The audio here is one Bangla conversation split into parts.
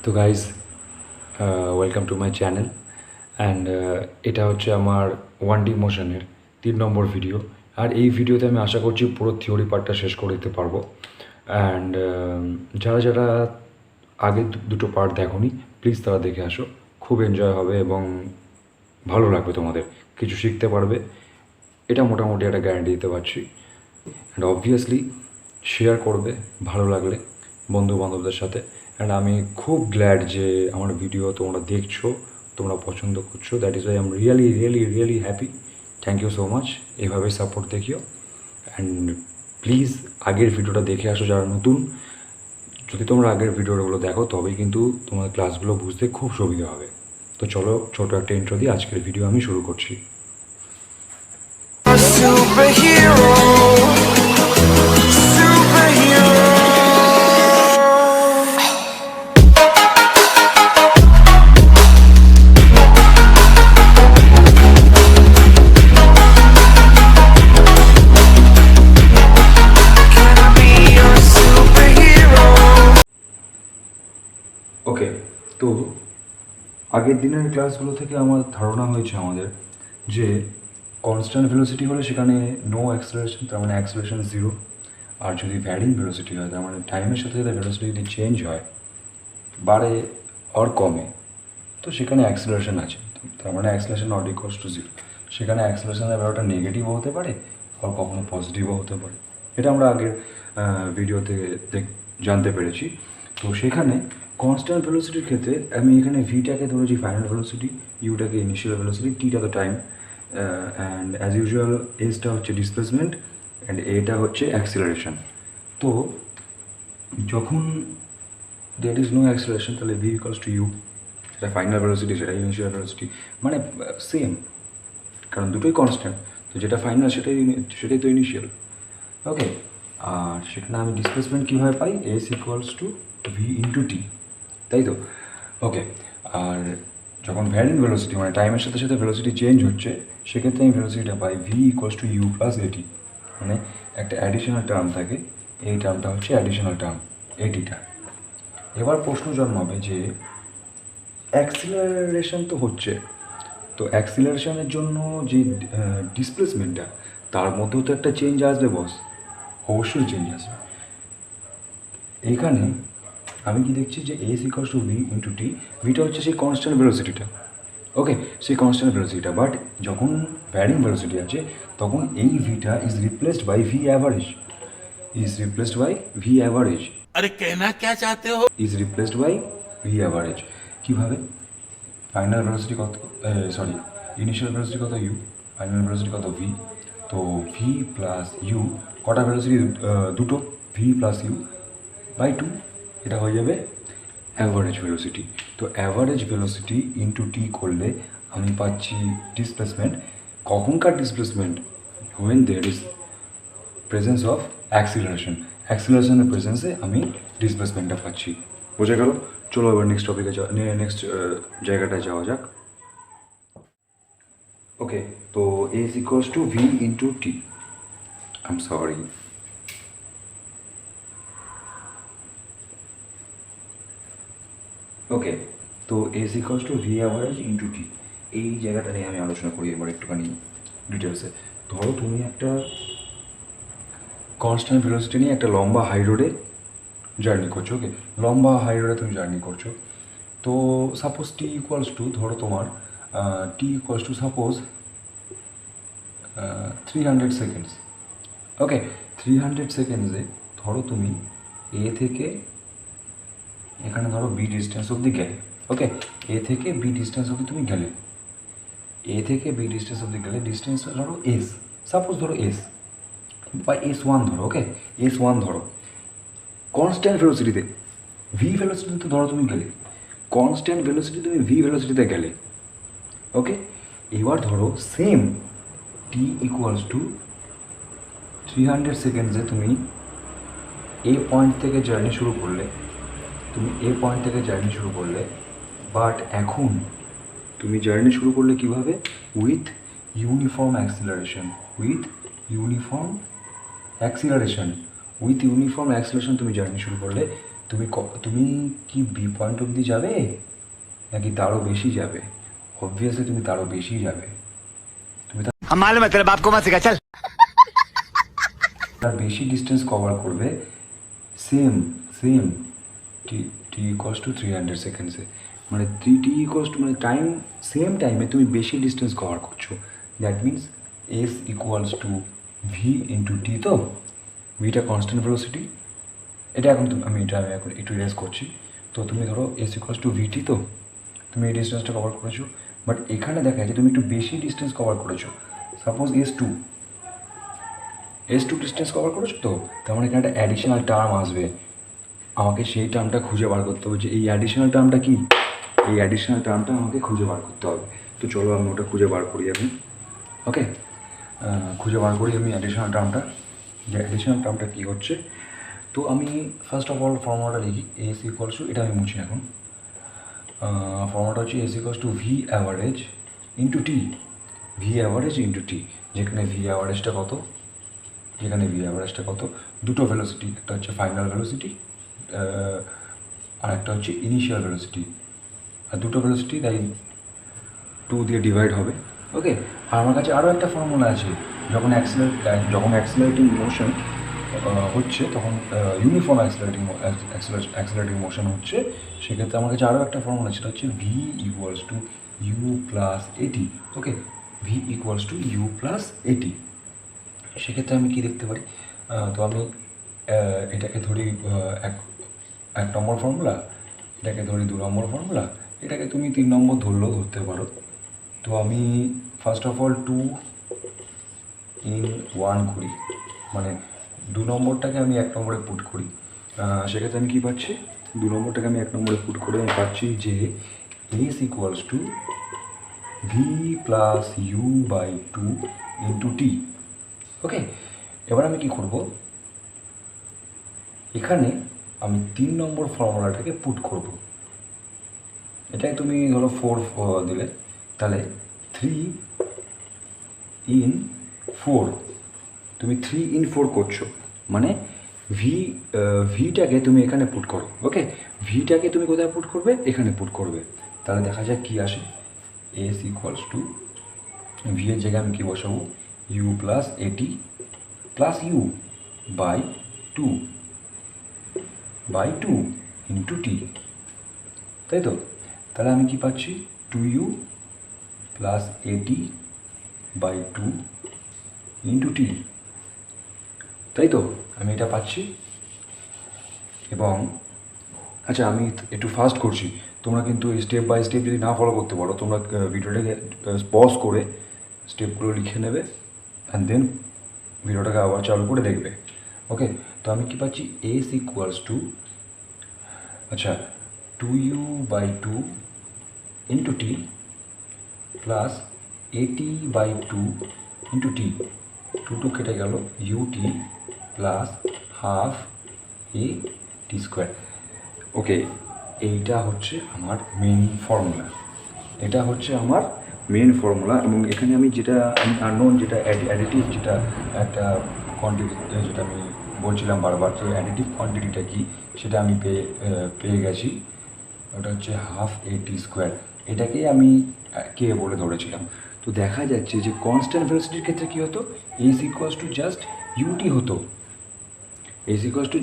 তো guys welcome to my channel and এটা হচ্ছে আমার 1D মোশনের 3 নম্বর ভিডিও। আর এই ভিডিওতে আমি আশা করছি পুরো থিওরি পার্টটা শেষ করে দিতে পারবো। অ্যান্ড যারা যারা আগে দুটো পার্ট দেখোনি প্লিজ তারা দেখে আসো, খুব এনজয় হবে এবং ভালো লাগবে, তোমাদের কিছু শিখতে পারবে, এটা মোটামুটি একটা গ্যারান্টি দিতে পারছি। অ্যান্ড অবভিয়াসলি শেয়ার করবে ভালো লাগলে বন্ধু বান্ধবদের সাথে। অ্যান্ড আমি খুব গ্ল্যাড যে আমার ভিডিও তোমরা দেখছো, তোমরা পছন্দ করছো, that is why I am really really really happy. Thank you so much, এভাবে সাপোর্ট দেখিও। অ্যান্ড প্লিজ আগের ভিডিওটা দেখে আসো যারা নতুন। যদি তোমরা আগের ভিডিওগুলো দেখো তবেই কিন্তু তোমার ক্লাসগুলো বুঝতে খুব সুবিধা হবে। তো চলো ছোটো একটা ইন্ট্রো দিয়ে আজকের ভিডিও আমি শুরু করছি। ওকে, তো আগের দিনের ক্লাসগুলো থেকে আমার ধারণা হয়েছে আমাদের যে কনস্ট্যান্ট ভেলোসিটি হলে সেখানে নো অ্যাক্সেলারেশন, তার মানে অ্যাক্সেলারেশন 0। আর যদি ভ্যারিং ভেলোসিটি হয়, তার মানে টাইমের সাথে সাথে ভেলোসিটি যদি চেঞ্জ হয়, বাড়ে আর কমে, তো সেখানে অ্যাক্সেলারেশন আছে। তার মানে অ্যাক্সেলারেশন নট ইকুয়ালস টু 0। সেখানে অ্যাক্সেলারেশনের ব্যাপারটা নেগেটিভও হতে পারে আর কখনো পজিটিভও হতে পারে। এটা আমরা আগের ভিডিওতে জানতে পেরেছি। তো সেখানে কনস্ট্যান্ট ভেলোসিটির ক্ষেত্রে আমি এখানে ভিটাকে ধরেছি ফাইনাল ভেলোসিটি, ইউটাকে ইনিশিয়াল ভেলোসিটি, টিটা তো টাইম, অ্যান্ড অ্যাজ ইউজুয়াল এসটা হচ্ছে ডিসপ্লেসমেন্ট অ্যান্ড এটা হচ্ছে অ্যাক্সিলারেশন। তো যখন দেয়ার ইজ নো অ্যাক্সিলারেশন তাহলে ভি ইকুয়ালস টু ইউ, সেটা ফাইনাল ভেলোসিটি সেটা ইনিশিয়াল ভেলোসিটি, মানে সেম, কারণ দুটোই কনস্ট্যান্ট। তো যেটা ফাইনাল সেটাই তো ইনিশিয়াল। ওকে, আর সেখানে আমি ডিসপ্লেসমেন্ট কীভাবে পাই, S equals to V into T, তাই তো? ওকে, আর যখন ভ্যারিং ভেলোসিটি মানে টাইমের সাথে সাথে ভেলোসিটি চেঞ্জ হচ্ছে, সেক্ষেত্রে আমি ভেলোসিটিটা পাই v equals to u plus a t, মানে একটা অ্যাডিশনাল টার্ম থাকে, এই টার্মটা হচ্ছে অ্যাডিশনাল টার্ম এটিটা। এবার প্রশ্ন জন্মাবে যে অ্যাক্সিলারেশন তো হচ্ছে, তো অ্যাক্সিলারেশনের জন্য যে ডিসপ্লেসমেন্টটা, তার মধ্যেও তো একটা চেঞ্জ আসবে বস, অবশ্যই চেঞ্জ আসবে। এখানে আমি কি দেখছি যে s equals to V into t, ভিটা হচ্ছে সেই কনস্ট্যান্ট ভেলোসিটিটা। ওকে, সেই কনস্ট্যান্ট ভেলোসিটিটা, বাট যখন ভ্যারিং ভেলোসিটি আছে তখন এই ভিটা is replaced by v average, is replaced by v average. अरे कहना क्या चाहते हो? Is replaced by v average. কীভাবে? ফাইনাল ভেলোসিটি কত, সরি ইনিশিয়াল ভেলোসিটি কত ইউ, ফাইনাল ভেলোসিটি কত ভি, তো ভি প্লাস ইউ, কটা ভেলোসিটি? দুটো, ভি প্লাস ইউ বাই 2, এটা হয়ে যাবে অ্যাভারেজ ভেলোসিটি। তো অ্যাভারেজ ভেলোসিটি ইন্টু টি করলে আমি পাচ্ছি ডিসপ্লেসমেন্ট। কখনকার displacement? When there is presence of acceleration, অ্যাক্সিলারেশনের প্রেজেন্সে আমি ডিসপ্লেসমেন্টটা পাচ্ছি। বোঝা গেল? চলো এবার নেক্সট টপিকে নেক্সট জায়গাটায় যাওয়া যাক। ওকে, তো s equals to V into t, I am sorry, okay, তো s equals to v average into t, এই জায়গাটা নিয়ে আমি আলোচনা করি এবার একটুখানি ডিটেলসে। ধরো তুমি একটা কনস্ট্যান্ট ভেলোসিটি নিয়ে একটা লম্বা হাই রোডে জার্নি করছো। ওকে, লম্বা হাই রোডে তুমি জার্নি করছো। তো সাপোজ টি ইকুয়ালস টু, ধরো তোমার টি ইকুয়ালস টু সাপোজ 300 সেকেন্ডস। ওকে, 300 সেকেন্ডসে ধরো তুমি এ থেকে এখানে ধরো বি ডিস্টেন্স অবধি গেলে। ওকে, এ থেকে বি ডিস্টেন্স অবধি তুমি গেলে, এ থেকে বি ডিস্টেন্স অবধি গেলে, ডিস্টেন্স ধরো এস, সাপোজ ধরো এস বা S1 ধরো। ওকে, S1 ধরো, কনস্ট্যান্ট ভেলোসিটিতে, ভি ভেলোসিটিতে ধরো তুমি গেলে, কনস্ট্যান্ট ভেলোসিটি তুমি ভি ভেলোসিটিতে গেলে। ওকে, এবার ধরো সেম টি ইকুয়ালস টু 300 সেকেন্ডসে তুমি এ পয়েন্ট থেকে জার্নি শুরু করলে, বাট এখন তুমি জার্নি শুরু করলে কীভাবে? With uniform acceleration, with uniform acceleration তুমি জার্নি শুরু করলে। তুমি কি বি পয়েন্ট অবধি যাবে নাকি তারও বেশি যাবে? অবভিয়াসলি তুমি তারও বেশি যাবে। তুমি हम मालूम है तेरे बाप को मत सिखा चल। তার বেশি ডিস্টেন্স কভার করবে same same t t equals to 300 সেকেন্ডসে, মানে টি ইকোয়ালস টু মানে টাইম, সেম টাইমে তুমি বেশি ডিস্টেন্স কভার করছো। That means s equals to V into t. তো ভিটা কনস্ট্যান্ট ভেলোসিটি, এটা এখন আমি এখন একটু ইরেজ করছি। তো তুমি ধরো এস ইকুয়ালস টু ভিটি, তো তুমি এই ডিস্টেন্সটা কভার করেছো, বাট এখানে দেখা যায় তুমি একটু বেশি ডিস্টেন্স কভার করেছো। Suppose S two distance cover করেছো, তো তার মানে এখানে একটা অ্যাডিশনাল টার্ম আসবে, আমাকে সেই টার্মটা খুঁজে বার করতে হবে যে এই অ্যাডিশনাল টার্মটা কি, এই অ্যাডিশনাল টার্মটা আমাকে খুঁজে বার করতে হবে। তো চলো আমি ওটা খুঁজে বার করি আমি। ওকে, খুঁজে বার করি আমি অ্যাডিশনাল টার্মটা, যে অ্যাডিশনাল টার্মটা কী হচ্ছে। তো আমি ফার্স্ট অফ অল ফর্মুলাটা লিখি, এস ইকুয়ালস টু, এটা আমি মুছি এখন, ফর্মুলাটা হচ্ছে s equals to v average into t, v average into t, যেখানে ভি অ্যাভারেজটা কত, দুটো ভেলোসিটি, একটা হচ্ছে ফাইনাল ভেলোসিটি আর একটা হচ্ছে ইনিশিয়াল ভেলোসিটি, আর দুটো ভেলোসিটি তাই 2 দিয়ে ডিভাইড হবে। ওকে, আর আমার কাছে আরও একটা ফর্মুলা আছে, যখন অ্যাক্সিলারেটিং মোশন হচ্ছে, তখন ইউনিফর্ম অ্যাক্সিলারেটিং মোশন হচ্ছে, সেক্ষেত্রে আমার কাছে আরও একটা ফর্মুলা, সেটা হচ্ছে v equals to u plus a t. Okay, v equals to u plus a t. সেক্ষেত্রে আমি কী দেখতে পারি, তো আমি এটাকে ধরি এক নম্বর ফর্মুলা, এটাকে ধরি 2 নম্বর ফর্মুলা, এটাকে তুমি 3 নম্বর ধরলেও ধরতে পারো। তো আমি ফার্স্ট অফ অল 2 in 1 করি, মানে 2 নম্বরটাকে আমি 1 নম্বরে পুট করি। সেক্ষেত্রে আমি কী পাচ্ছি, 2 নম্বরটাকে আমি 1 নম্বরে পুট করে আমি পাচ্ছি যে s equals to v plus u by 2 into t. Okay, এবার আমি কী করব, এখানে আমি 3 নম্বর ফর্মুলাটাকে পুট করব। এটাই তুমি ধরো 4 দিলে, তাহলে 3 in 4, তুমি 3 in 4 করছো, মানে ভিটাকে তুমি এখানে পুট করো। ওকে, ভিটাকে তুমি কোথায় পুট করবে, এখানে পুট করবে। তাহলে দেখা যাক কী আসে, এস ইকুয়ালস টু ভি এর জায়গায় আমি কী বসাবো, ইউ প্লাস এটি plus u by 2 into T, তাই তো? তাহলে আমি কি পাচ্ছি, 2u plus A T by 2 into T, তাই তো? আমি এটা পাচ্ছি। এবং আচ্ছা, আমি একটু ফাস্ট করছি, তোমরা কিন্তু স্টেপ বাই স্টেপ যদি না ফলো করতে পারো, তোমরা ভিডিওটাকে পজ করে স্টেপগুলো লিখে নেবে অ্যান্ড দেন ভিডিওটাকে আবার চালু করে দেখবে। ওকে, তো আমি কী পাচ্ছি, এস ইকুয়ালস টু, আচ্ছা, 2u by 2 into T plus A T by 2 into T, 2 কেটে গেল, U T plus half A T square. Okay, এইটা হচ্ছে আমার মেন ফর্মুলা, এবং এখানে আমি যেটা আননোন, যেটা অ্যাডিটিভ, যেটা একটা কোয়ান্টিটি, যেটা আমি বলছিলাম বারবার, তো অ্যাডিটিভ কোয়ান্টিটিটা কি সেটা আমি পেয়ে গেছি, ওটা হচ্ছে হাফ এ টি স্কোয়ার। এটাকেই আমি কে বলে ধরেছিলাম। তো দেখা যাচ্ছে যে কনস্ট্যান্ট ভেলোসিটির ক্ষেত্রে কী হতো, S equals to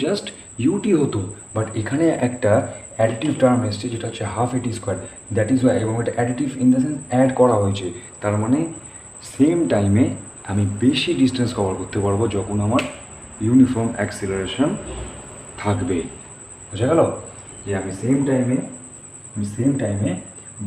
just U T হতো, বাট এখানে একটা অ্যাডিটিভ টার্ম এসছে, যেটা হচ্ছে half a t square, that is Y, এবং এটা additive in the sense add করা হয়েছে। তার মানে সেম টাইমে আমি বেশি ডিস্টেন্স কভার করতে পারবো যখন আমার ইউনিফর্ম অ্যাক্সিলারেশন থাকবে। বোঝা গেল যে আমি সেম টাইমে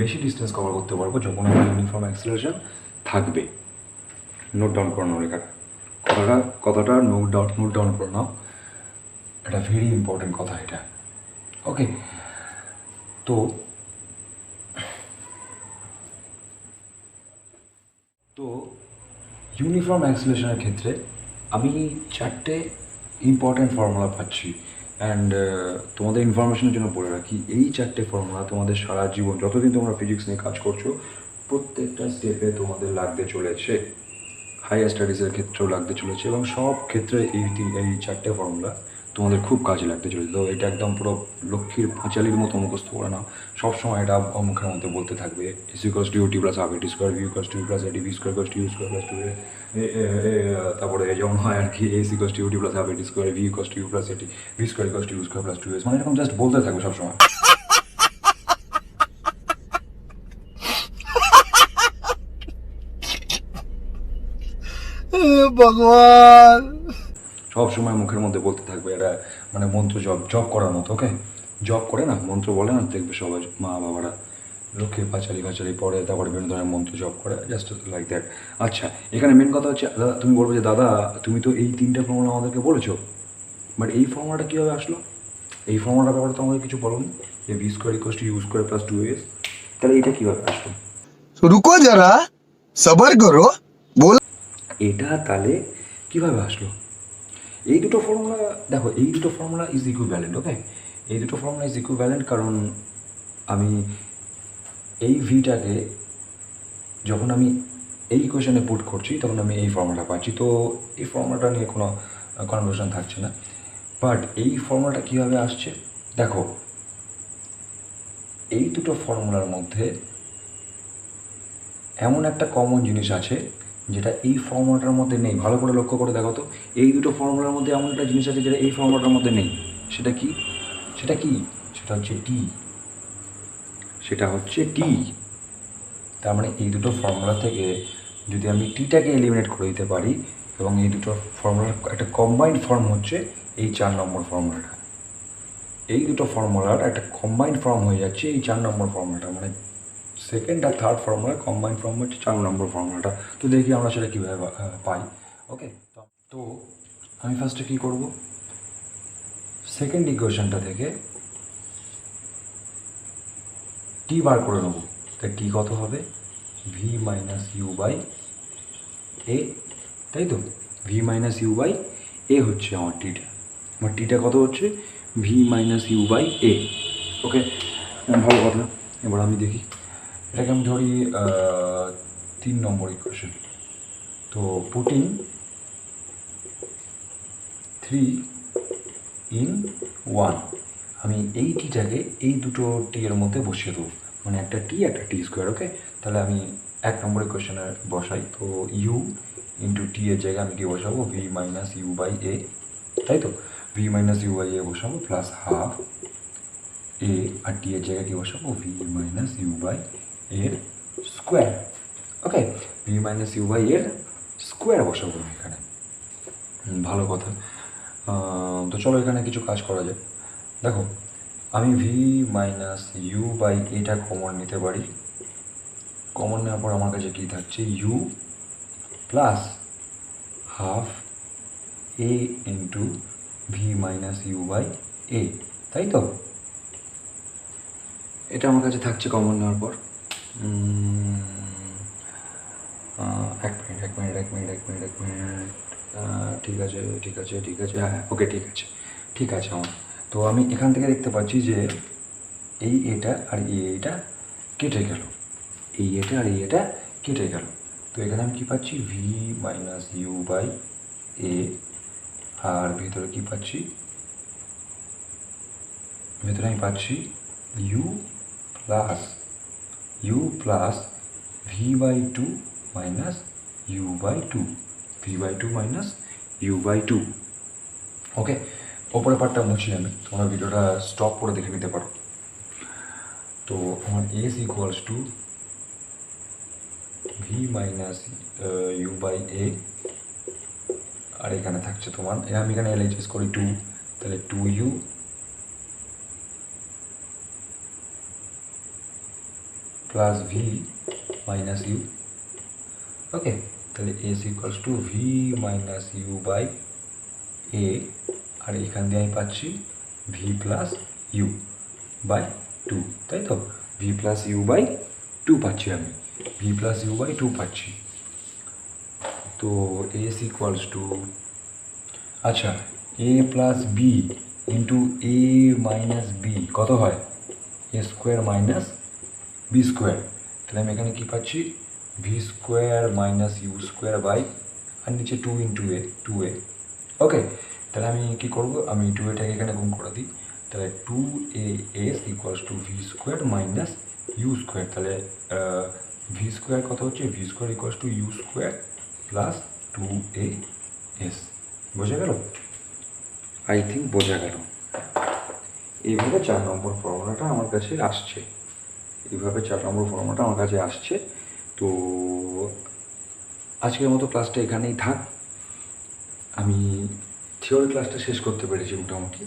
বেশি ডিস্টেন্স কভার করতে পারবো যখন আমার ইউনিফর্ম অ্যাক্সিলারেশন থাকবে। নোট ডাউন করে নাও কথাটা নোট ডাউন করে নাও, এটা ভেরি ইম্পর্টেন্ট কথা এটা। ওকে, তো ইউনিফর্ম অ্যাক্সিলারেশনের ক্ষেত্রে আমি 4টে ইম্পর্ট্যান্ট ফর্মুলা পাচ্ছি, অ্যান্ড তোমাদের ইনফরমেশনের জন্য বলে রাখি, এই 4টে ফর্মুলা তোমাদের সারা জীবন, যতদিন তোমরা ফিজিক্স নিয়ে কাজ করছো, প্রত্যেকটা স্টেপে তোমাদের লাগতে চলেছে, হায়ার স্টাডিজের ক্ষেত্রেও লাগতে চলেছে, এবং সব ক্ষেত্রে এই 4টে ফর্মুলা তোমাদের খুব কাজে লাগতে চলেছে। তো এটা একদম পুরো লক্ষ্মীর পাঁচালির মতো মুখস্থ করে নাও, সবসময় এটা মুখের মধ্যে বলতে থাকবে। S equals to u t plus half a t square, v equals to u plus a t, v square equals to you square plus two a, তারপরে যেমন হয় আর কি, s equals to u t plus half a t square, v equals to u plus a t, v square equals to you square plus two s, মানে এরকম জাস্ট বলতে থাকবে সবসময়। भगवान। সব সময় মুখের মধ্যে বলতে থাকবে, এটা মানে মন্ত্র জপ করার মতো। ওকে, জপ করে না, মন্ত্র বলে না, দেখবে সবাই মা বাবারা লক্ষ্মীর পাঁচালি পড়ে, তারপরে বিভিন্ন ধরনের মন্ত্র জপ করে, জাস্ট লাইক দ্যাট। আচ্ছা, এখানে মেন কথা হচ্ছে, দাদা তুমি বলবে যে দাদা তুমি তো এই তিনটে ফর্মুলা আমাদেরকে বলেছো, বাট এই ফর্মুলাটা কীভাবে আসলো? এই ফর্মুলাটার ব্যাপারে তো আমাদের কিছু বলোনি, যে V square equals to you square plus two S, তাহলে এটা কীভাবে আসলো? रुको जरा, सबर करो, बोल। এটা তাহলে কীভাবে আসলো? এই দুটো ফর্মুলা দেখো, এই দুটো ফর্মুলা ইজ ইকুইভ্যালেন্ট। ওকে, এই দুটো ফর্মুলা ইজ ইকুইভ্যালেন্ট, কারণ আমি এই ভিটাকে যখন আমি এই ইকুয়েশনে পুট করছি তখন আমি এই ফর্মুলাটা পাচ্ছি। তো এই ফর্মুলাটা নিয়ে কোনো কনভারসেশন থাকছে না। বাট এই ফর্মুলাটা কীভাবে আসছে দেখো, এই দুটো ফর্মুলার মধ্যে এমন একটা কমন জিনিস আছে যেটা এই ফর্মুলাটার মধ্যে নেই। ভালো করে লক্ষ্য করে দেখো তো, এই দুটো ফর্মুলার মধ্যে এমন একটা জিনিস আছে যেটা এই ফর্মুলাটার মধ্যে নেই। সেটা কি? সেটা কি? সেটা হচ্ছে টি। সেটা হচ্ছে টি। তার মানে এই দুটো ফর্মুলা থেকে যদি আমি টিটাকে এলিমিনেট করে দিতে পারি, এবং এই দুটো ফর্মুলার একটা কম্বাইন্ড ফর্ম হচ্ছে এই 4 নম্বর ফর্মুলাটা। এই দুটো ফর্মুলার একটা কম্বাইন্ড ফর্ম হয়ে যাচ্ছে এই 4 নম্বর ফর্মুলাটা, মানে সেকেন্ড আর থার্ড ফর্মুলার কম্বাইন্ড ফর্ম হচ্ছে 4 নম্বর ফর্মুলাটা। তো দেখি আমরা সেটা কীভাবে পাই। ওকে, তো আমি ফার্স্টে কী করব, সেকেন্ড ইকুয়েশনটা থেকে টি বার করে নেবো। তাই টি কত হবে? V minus you by a, তাই তো? ভি মাইনাস ইউ বাই এ হচ্ছে আমার টিটা। আমার টিটা কত হচ্ছে? ভি মাইনাস ইউ বাই এ। ওকে, ভালো কথা। এবার আমি দেখি, এটাকে আমি ধরি 3 নম্বর ইকুয়েশন। তো পুটিং 3 in 1, আমি এই টিটাকে এই দুটো টি এর মধ্যে বসিয়ে দেবো, মানে একটা টি স্কোয়ার। ওকে, তাহলে আমি 1 নম্বর ইকুয়েশনে বসাই। তো ইউ ইন্টু টি এর জায়গায় আমি কি বসাবো? V minus you by a, তাই তো? ভি মাইনাস ইউ বাই এ বসাবো প্লাস হাফ এ, আর টি এর জায়গায় কি বসাবো? ভি মাইনাস ইউ বাই এর square. Okay, V minus you by এর স্কোয়ার বসাবো এখানে। ভালো কথা। তো চলো এখানে কিছু কাজ করা যায়। দেখো, আমি ভি মাইনাস ইউ বাই এটা কমন নিতে পারি। কমন নেওয়ার পর আমার কাছে কী থাকছে? U plus half a into v minus you by a, তাই তো? এটা আমার কাছে থাকছে কমন নেওয়ার পর। এক মিনিট। ঠিক আছে, হ্যাঁ, ওকে, ঠিক আছে আমার। তো আমি এখান থেকে দেখতে পাচ্ছি যে এই এটা আর এইটা কেটে গেল, এই এটা আর এটা কেটে গেল। তো এখানে আমি কী পাচ্ছি? V minus you by a, আর ভিতরে কী পাচ্ছি? ভিতরে আমি পাচ্ছি u plus v by two minus you by two, v by two minus you by two. Okay, ওপরের পার্টটা মুছি আমি, তোমরা ভিডিওটা স্টপ করে দেখে নিতে পারো। তো আমার s equals to v minus you by a, আর এখানে থাকছে তোমার, আমি এখানে এলএইচএস করি 2, তাহলে 2u plus v minus u. Okay, তাহলে s equals to v minus you by a, আর এখান দিয়ে আমি পাচ্ছি v plus u by two, তাই তো? V plus u by two পাচ্ছি আমি, v plus u by two পাচ্ছি। তো এস ইকুয়ালস টু, আচ্ছা, a plus b into a minus b কত হয়? A square minus b square. তাহলে আমি এখানে কী পাচ্ছি? V square minus U square by, আর নিচে 2 ইন্টু এ, 2a। ওকে, তাহলে আমি কী করবো, আমি 2a-টাকে এখানে গুণ করে দিই। তাহলে 2as equals to V square minus U square. তাহলে ভি স্কোয়ার কত হচ্ছে, V square equals to you square plus 2as। বোঝা গেল? আই থিঙ্ক বোঝা গেল। এইভাবে 4 নম্বর ফর্মুলাটা আমার কাছে আসছে, তো আজকের মতো ক্লাসটা এখানেই থাক। আমি থিওরি ক্লাসটা শেষ করতে পেরেছি মোটামুটি।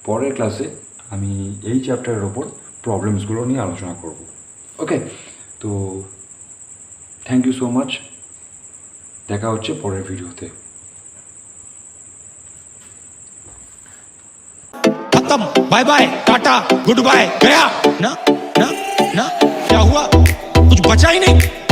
পরের ক্লাসে আমি এই চ্যাপ্টারের ওপর প্রবলেমসগুলো নিয়ে আলোচনা করব। ওকে, তো থ্যাংক ইউ সো মাচ, দেখা হচ্ছে পরের ভিডিওতে। खत्म, bye bye, tata, good bye ना ना ना, क्या हुआ, कुछ बचा ही नहीं।